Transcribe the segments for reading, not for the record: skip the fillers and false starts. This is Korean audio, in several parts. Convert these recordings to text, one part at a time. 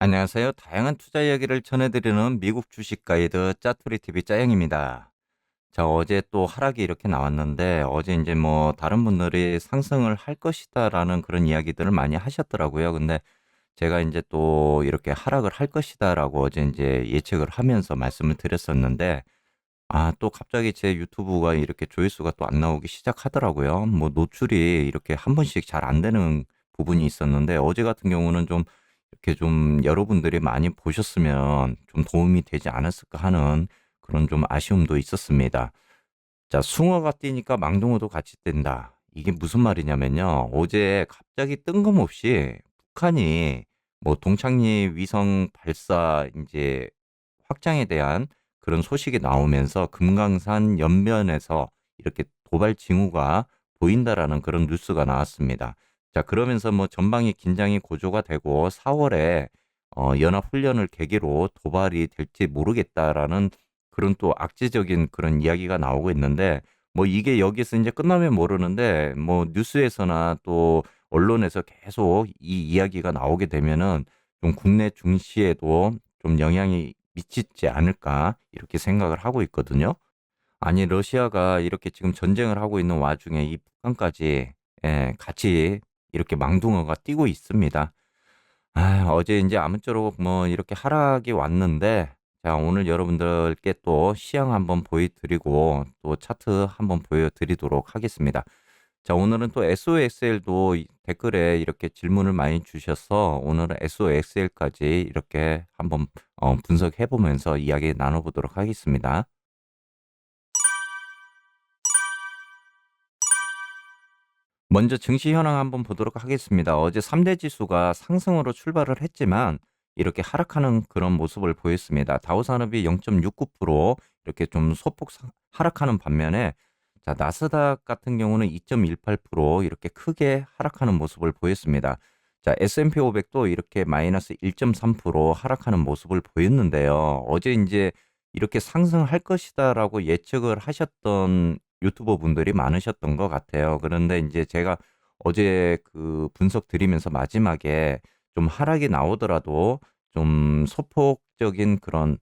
안녕하세요. 다양한 투자 이야기를 전해드리는 미국 주식 가이드 짜투리 TV 짜영입니다. 자, 어제 또 하락이 이렇게 나왔는데 어제 이제 뭐 다른 분들이 상승을 할 것이다라는 그런 이야기들을 많이 하셨더라고요. 근데 제가 이제 또 이렇게 하락을 할 것이다라고 어제 이제 예측을 하면서 말씀을 드렸었는데 또 갑자기 제 유튜브가 이렇게 조회수가 또 안 나오기 시작하더라고요. 뭐 노출이 이렇게 한 번씩 잘 안 되는 부분이 있었는데 어제 같은 경우는 좀 이렇게 좀 여러분들이 많이 보셨으면 좀 도움이 되지 않았을까 하는 그런 좀 아쉬움도 있었습니다. 자, 숭어가 뛰니까 망둥어도 같이 뛴다. 이게 무슨 말이냐면요. 어제 갑자기 뜬금없이 북한이 뭐 동창리 위성 발사 이제 확장에 대한 그런 소식이 나오면서 금강산 연변에서 이렇게 도발 징후가 보인다라는 그런 뉴스가 나왔습니다. 자, 그러면서 뭐 전방위 긴장이 고조가 되고 4월에 연합훈련을 계기로 도발이 될지 모르겠다라는 그런 또 악재적인 그런 이야기가 나오고 있는데 뭐 이게 여기서 이제 끝나면 모르는데 뭐 뉴스에서나 또 언론에서 계속 이 이야기가 나오게 되면은 좀 국내 증시에도 좀 영향이 미치지 않을까 이렇게 생각을 하고 있거든요. 아니 러시아가 이렇게 지금 전쟁을 하고 있는 와중에 이 북한까지 같이 이렇게 망둥어가 뛰고 있습니다. 어제 이제 아무쪼록 뭐 이렇게 하락이 왔는데 자, 오늘 여러분들께 또 시향 한번 보여드리고 또 차트 한번 보여드리도록 하겠습니다. 자, 오늘은 또 SOXL도 댓글에 이렇게 질문을 많이 주셔서 오늘은 SOXL까지 이렇게 한번 분석해 보면서 이야기 나눠보도록 하겠습니다. 먼저 증시 현황 한번 보도록 하겠습니다. 어제 3대 지수가 상승으로 출발을 했지만 이렇게 하락하는 그런 모습을 보였습니다. 다우산업이 0.69% 이렇게 좀 소폭 하락하는 반면에 자, 나스닥 같은 경우는 2.18% 이렇게 크게 하락하는 모습을 보였습니다. 자, S&P 500도 이렇게 마이너스 1.3% 하락하는 모습을 보였는데요. 어제 이제 이렇게 상승할 것이다라고 예측을 하셨던 유튜버 분들이 많으셨던 것 같아요. 그런데 이제 제가 어제 그 분석 드리면서 마지막에 좀 하락이 나오더라도 좀 소폭적인 그런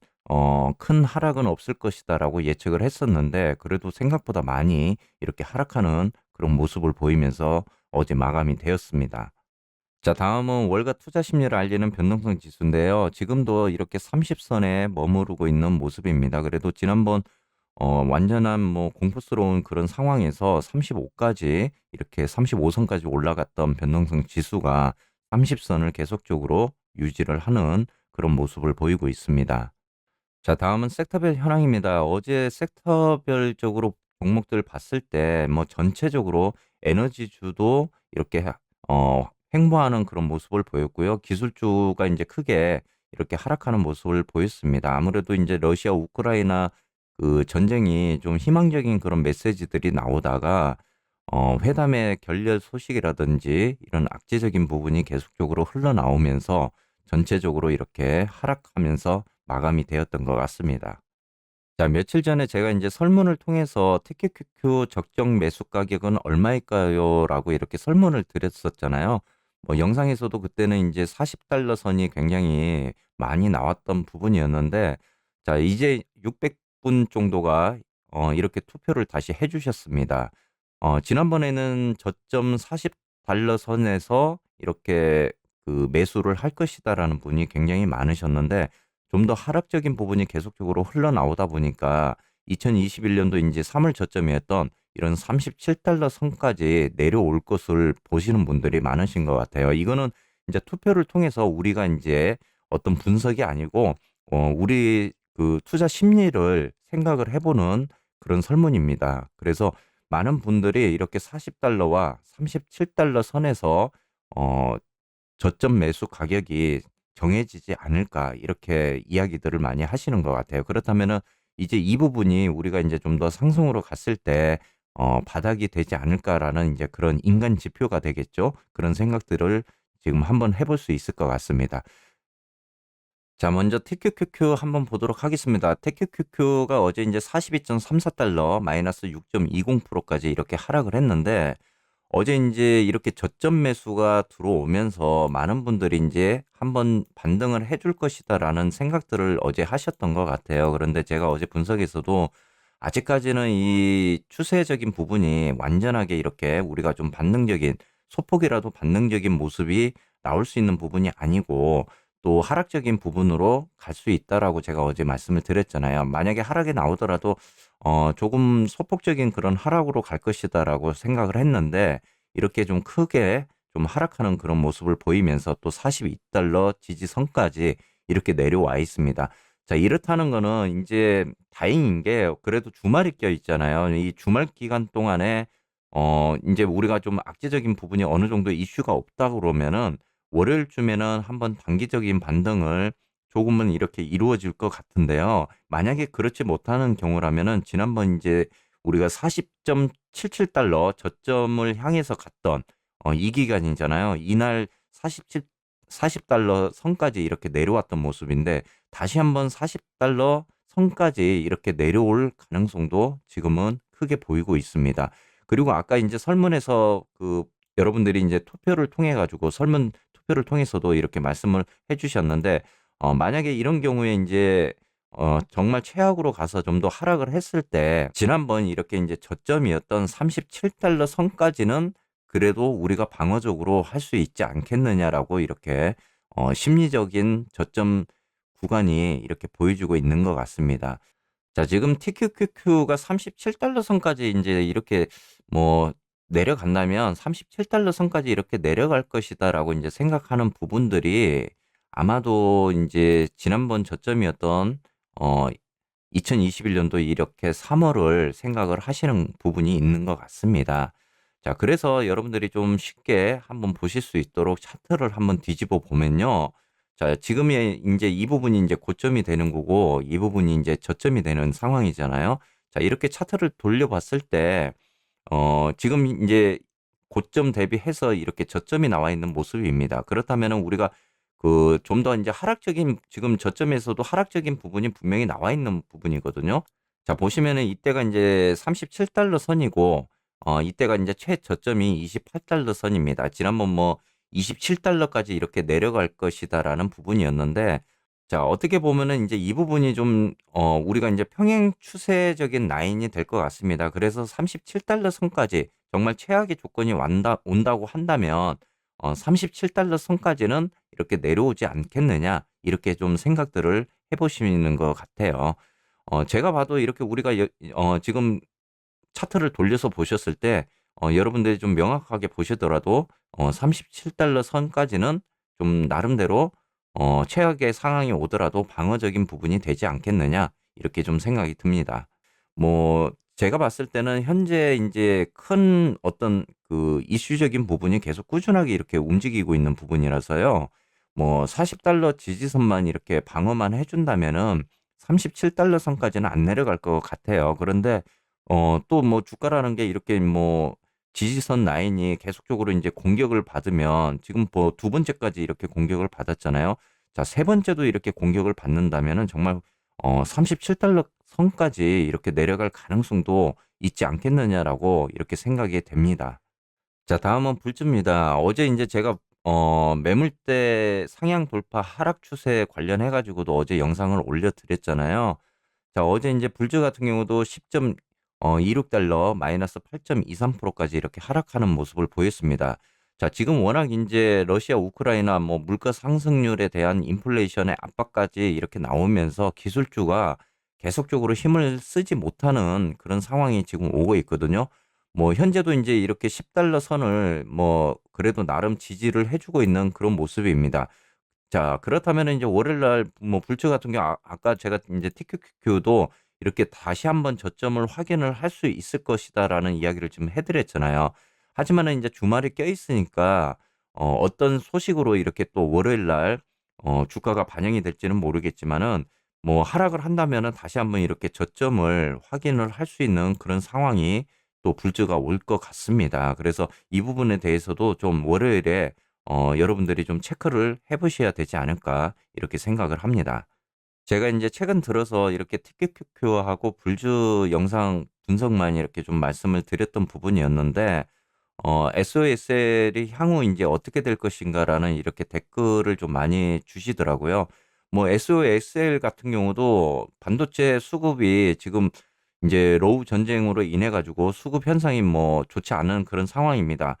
큰 하락은 없을 것이다라고 예측을 했었는데 그래도 생각보다 많이 이렇게 하락하는 그런 모습을 보이면서 어제 마감이 되었습니다. 자, 다음은 월가 투자 심리를 알리는 변동성 지수인데요. 지금도 이렇게 30선에 머무르고 있는 모습입니다. 그래도 지난번 완전한 뭐 공포스러운 그런 상황에서 35까지 이렇게 35선까지 올라갔던 변동성 지수가 30선을 계속적으로 유지를 하는 그런 모습을 보이고 있습니다. 자, 다음은 섹터별 현황입니다. 어제 섹터별적으로 종목들 봤을 때 뭐 전체적으로 에너지주도 이렇게 횡보하는 그런 모습을 보였고요. 기술주가 이제 크게 이렇게 하락하는 모습을 보였습니다. 아무래도 이제 러시아 우크라이나 그 전쟁이 좀 희망적인 그런 메시지들이 나오다가 회담의 결렬 소식이라든지 이런 악재적인 부분이 계속적으로 흘러나오면서 전체적으로 이렇게 하락하면서 마감이 되었던 것 같습니다. 자, 며칠 전에 제가 이제 설문을 통해서 TQQQ 적정 매수 가격은 얼마일까요? 라고 이렇게 설문을 드렸었잖아요. 뭐 영상에서도 그때는 이제 40달러 선이 굉장히 많이 나왔던 부분이었는데, 자, 이제 600분 정도가 이렇게 투표를 다시 해주셨습니다. 지난번에는 저점 40달러 선에서 이렇게 그 매수를 할 것이다라는 분이 굉장히 많으셨는데, 좀 더 하락적인 부분이 계속적으로 흘러나오다 보니까 2021년도 이제 3월 저점이었던 이런 37달러 선까지 내려올 것을 보시는 분들이 많으신 것 같아요. 이거는 이제 투표를 통해서 우리가 이제 어떤 분석이 아니고 우리 그 투자 심리를 생각을 해보는 그런 설문입니다. 그래서 많은 분들이 이렇게 40달러와 37달러 선에서 어, 저점 매수 가격이 정해지지 않을까 이렇게 이야기들을 많이 하시는 것 같아요. 그렇다면은 이제 이 부분이 우리가 이제 좀 더 상승으로 갔을 때 바닥이 되지 않을까라는 이제 그런 인간 지표가 되겠죠. 그런 생각들을 지금 한번 해볼 수 있을 것 같습니다. 자, 먼저 TQQQ 한번 보도록 하겠습니다. TQQQ가 어제 이제 42.34달러 마이너스 6.20%까지 이렇게 하락을 했는데 어제 인제 이렇게 저점 매수가 들어오면서 많은 분들이 인제 '한번 반등을 해줄 것이다.'라는 생각들을 어제 하셨던 것 같아요. 그런데 제가 어제 분석에서도 아직까지는 이 추세적인 부분이 완전하게 이렇게 우리가 좀 반등적인 소폭이라도 반등적인 모습이 나올 수 있는 부분이 아니고 또 하락적인 부분으로 갈 수 있다라고 제가 어제 말씀을 드렸잖아요. 만약에 하락이 나오더라도 조금 소폭적인 그런 하락으로 갈 것이다라고 생각을 했는데 이렇게 좀 크게 좀 하락하는 그런 모습을 보이면서 또 $42 지지선까지 이렇게 내려와 있습니다. 자, 이렇다는 거는 인제 다행인 게 그래도 주말이 껴 있잖아요. 이 주말 기간 동안에 인제 우리가 좀 악재적인 부분이 어느 정도 이슈가 없다 그러면은 월요일쯤에는 한번 단기적인 반등을 조금은 이렇게 이루어질 것 같은데요. 만약에 그렇지 못하는 경우라면은 지난번 인제 우리가 $40.77 저점을 향해서 갔던 이 기간이잖아요. 이날 47 $40 선까지 이렇게 내려왔던 모습인데 다시 한번 $40 선까지 이렇게 내려올 가능성도 지금은 크게 보이고 있습니다. 그리고 아까 인제 설문에서 여러분들이 인제 투표를 통해 가지고 설문 투표를 통해서도 이렇게 말씀을 해 주셨는데 만약에 이런 경우에 인제 정말 최악으로 가서 좀 더 하락을 했을 때 지난번 이렇게 인제 저점이었던 $37 선까지는 그래도 우리가 방어적으로 할 수 있지 않겠느냐라고 이렇게 심리적인 저점 구간이 이렇게 보여주고 있는 것 같습니다. 자, 지금 TQQQ가 $37 선까지 인제 이렇게 뭐 내려간다면 $37 선까지 이렇게 내려갈 것이다라고 인제 생각하는 부분들이 아마도 인제 지난번 저점이었던 어 2021 년도 이렇게 3 월을 생각을 하시는 부분이 있는 것 같습니다. 자, 그래서 여러분들이 좀 쉽게 한번 보실 수 있도록 차트를 한번 뒤집어 보면요. 자, 지금이 인제 이 부분이 인제 고점이 되는 거고 이 부분이 인제 저점이 되는 상황이잖아요. 자, 이렇게 차트를 돌려봤을 때 지금 인제 고점 대비해서 이렇게 저점이 나와 있는 모습입니다. 그렇다면은 우리가 좀 더 인제 하락적인 지금 저점에서도 하락적인 부분이 분명히 나와 있는 부분이거든요. 자, 보시면은 이때가 인제 $37 선이고 이때가 인제 최저점이 $28 선입니다. 지난번 뭐 $27 까지 이렇게 내려갈 것이다라는 부분이었는데 자, 어떻게 보면은 인제 이 부분이 좀 우리가 인제 평행 추세적인 라인이 될 것 같습니다. 그래서 $37 선까지 정말 최악의 조건이 온다고 한다면 $37 선까지는 이렇게 내려오지 않겠느냐 이렇게 좀 생각들을 해 보시는 것 같아요. 제가 봐도 이렇게 우리가 지금 차트를 돌려서 보셨을 때 여러분들이 좀 명확하게 보시더라도 $37 선까지는 좀 나름대로 '최악의 상황이 오더라도 방어적인 부분이 되지 않겠느냐.' 이렇게 좀 생각이 듭니다. 뭐 제가 봤을 때는 현재 인제 큰 어떤 이슈적인 부분이 계속 꾸준하게 이렇게 움직이고 있는 부분이라서요. 뭐 $40 지지선만 이렇게 방어만 해 준다면은 $37 선까지는 안 내려갈 것 같아요. 그런데 또 뭐 주가라는 게 이렇게 뭐 지지선 라인이 계속적으로 인제 공격을 받으면 지금 뭐 두 번째까지 이렇게 공격을 받았잖아요. 자, 세 번째도 이렇게 공격을 받는다면은 정말 $37 선까지 이렇게 내려갈 가능성도 있지 않겠느냐라고 이렇게 생각이 됩니다. 자, 다음은 불주입니다. 어제 인제 제가 매물대 상향 돌파 하락 추세 관련해 가지고도 어제 영상을 올려 드렸잖아요. 자, 어제 인제 불주 같은 경우도 10.26달러 마이너스 8.23% 까지 이렇게 하락하는 모습을 보였습니다. 자, 지금 워낙 인제 러시아 우크라이나 뭐 물가 상승률에 대한 인플레이션의 압박까지 이렇게 나오면서 기술주가 계속적으로 힘을 쓰지 못하는 그런 상황이 지금 오고 있거든요. 뭐 현재도 인제 이렇게 $10 선을 뭐 그래도 나름 지지를 해 주고 있는 그런 모습입니다. 자, 그렇다면은 이제 월요일 날 뭐 불츠 같은 경우 아까 제가 인제 TQQQ도 이렇게 다시 한번 저점을 확인을 할 수 있을 것이다라는 이야기를 지금 해 드렸잖아요. 하지만은 인제 주말이 껴 있으니까 어떤 소식으로 이렇게 또 월요일 날 주가가 반영이 될지는 모르겠지만은 뭐 하락을 한다면은 다시 한번 이렇게 저점을 확인을 할 수 있는 그런 상황이 또 불츠가 올 것 같습니다. 그래서 이 부분에 대해서도 좀 월요일에 여러분들이 좀 체크를 해 보셔야 되지 않을까 이렇게 생각을 합니다. 제가 인제 최근 들어서 이렇게 TQQQ하고 불주 영상 분석만 이렇게 좀 말씀을 드렸던 부분이었는데 SOSL이 향후 이제 어떻게 될 것인가라는 이렇게 댓글을 좀 많이 주시더라고요. 뭐 SOSL 같은 경우도 반도체 수급이 지금 이제 러우 전쟁으로 인해 가지고 수급 현상이 뭐 좋지 않은 그런 상황입니다.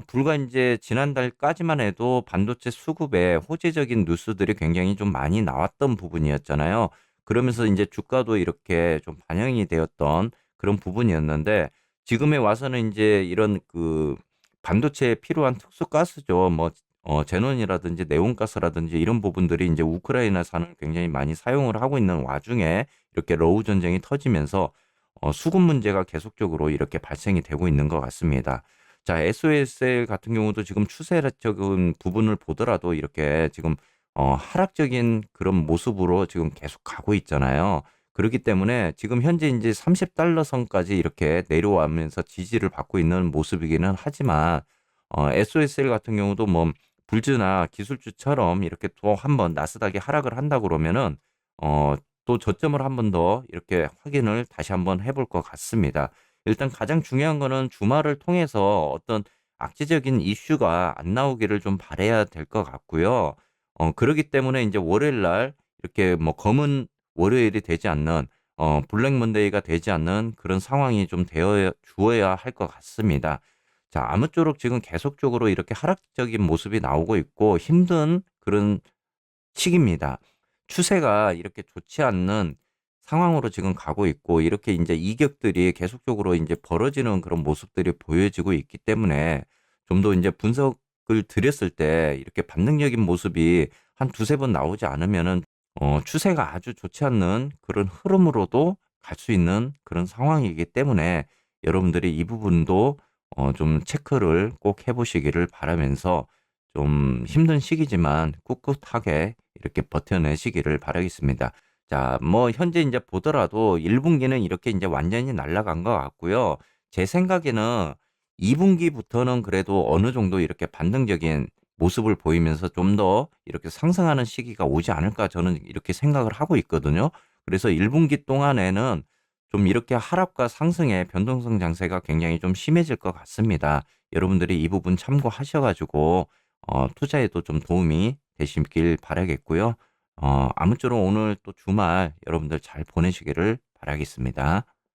불과 이제 지난달까지만 해도 반도체 수급에 호재적인 뉴스들이 굉장히 좀 많이 나왔던 부분이었잖아요. 그러면서 이제 주가도 이렇게 좀 반영이 되었던 그런 부분이었는데 지금에 와서는 이제 이런 그 반도체에 필요한 특수 가스죠. 뭐 제논이라든지 네온가스라든지 이런 부분들이 이제 우크라이나산을 굉장히 많이 사용을 하고 있는 와중에 이렇게 러우 전쟁이 터지면서 수급 문제가 계속적으로 이렇게 발생이 되고 있는 것 같습니다. 자, SOSL 같은 경우도 지금 추세적인 부분을 보더라도 이렇게 지금 하락적인 그런 모습으로 지금 계속 가고 있잖아요. 그렇기 때문에 지금 현재 이제 30달러 선까지 이렇게 내려오면서 지지를 받고 있는 모습이기는 하지만 SOSL 같은 경우도 뭐 불즈나 기술주처럼 이렇게 또 한번 나스닥이 하락을 한다 그러면은 또 저점을 한번 더 이렇게 확인을 다시 한번 해볼 것 같습니다. 일단 가장 중요한 거는 주말을 통해서 어떤 악재적인 이슈가 안 나오기를 좀 바라야 될 것 같고요. 그러기 때문에 이제 월요일 날 이렇게 뭐 검은 월요일이 되지 않는 블랙 먼데이가 되지 않는 그런 상황이 좀 되어 주어야 할 것 같습니다. 자, 아무쪼록 지금 계속적으로 이렇게 하락적인 모습이 나오고 있고 힘든 그런 시기입니다. 추세가 이렇게 좋지 않는 상황으로 지금 가고 있고 이렇게 이제 이격들이 계속적으로 이제 벌어지는 그런 모습들이 보여지고 있기 때문에 좀 더 이제 분석을 드렸을 때 이렇게 반등적인 모습이 한 두세 번 나오지 않으면은 추세가 아주 좋지 않는 그런 흐름으로도 갈 수 있는 그런 상황이기 때문에 여러분들이 이 부분도 좀 체크를 꼭 해보시기를 바라면서 좀 힘든 시기지만 꿋꿋하게 이렇게 버텨내시기를 바라겠습니다. 자, 뭐 현재 이제 보더라도 1분기는 이렇게 이제 완전히 날아간 것 같고요. 제 생각에는 2분기부터는 그래도 어느 정도 이렇게 반등적인 모습을 보이면서 좀 더 이렇게 상승하는 시기가 오지 않을까 저는 이렇게 생각을 하고 있거든요. 그래서 1분기 동안에는 좀 이렇게 하락과 상승의 변동성 장세가 굉장히 좀 심해질 것 같습니다. 여러분들이 이 부분 참고하셔가지고 투자에도 좀 도움이 되시길 바라겠고요. 아무쪼록 오늘 또 주말 여러분들 잘 보내시기를 바라겠습니다.